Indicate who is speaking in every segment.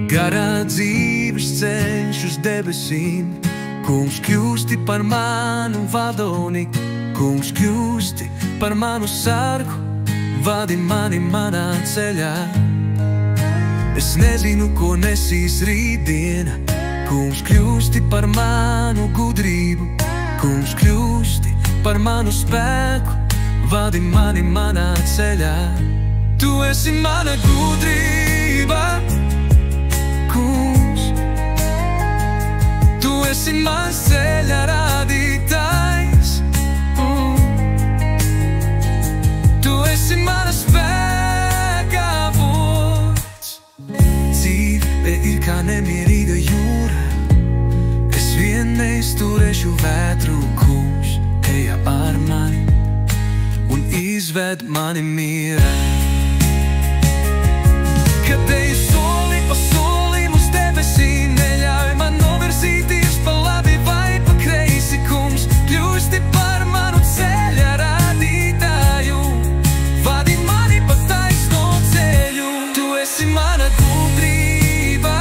Speaker 1: Garā dzīves ceļš uz debesīm, Kungs kļūsti par manu vadoni, Kungs kļūsti par manu sargu, vadi mani manā ceļā. Es nezinu, ko nesīs rītdiena, Kungs kļūsti par manu gudrību, Kungs kļūsti par manu spēku, vadi mani manā ceļā. Tu esi mana gudrība, Kungs. Tu esi mans ceļa rādītājs, Tu esi mana spēka avots. Dzīve ir kā nemierīga jūra, es vien neizturēšu vētru, Kungs, ejā ar mani un izved mani mierā. Kad eju soli pa solim uz debesīm, neļauj man novirzīties pa labi vai pa kreisi, Kungs, kļūsti par manu ceļa rādītāju, vadi mani pa taisno ceļu. Tu esi mana gudrība,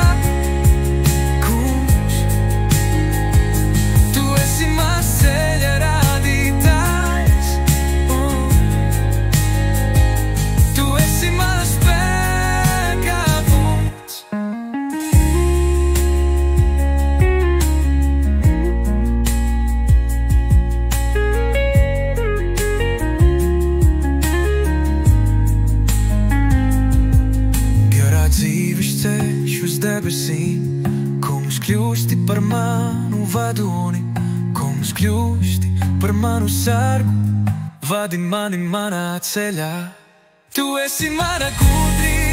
Speaker 1: Kungs. Tu esi mans ceļa rādītājs, Tu esi mana spēka avots. Garā dzīves ceļš uz debesīm, Kungs kļūsti par manu vadoni, Kungs kļūsti par manu sargu, vadi mani manā ceļā. Tu esi mana gudrība,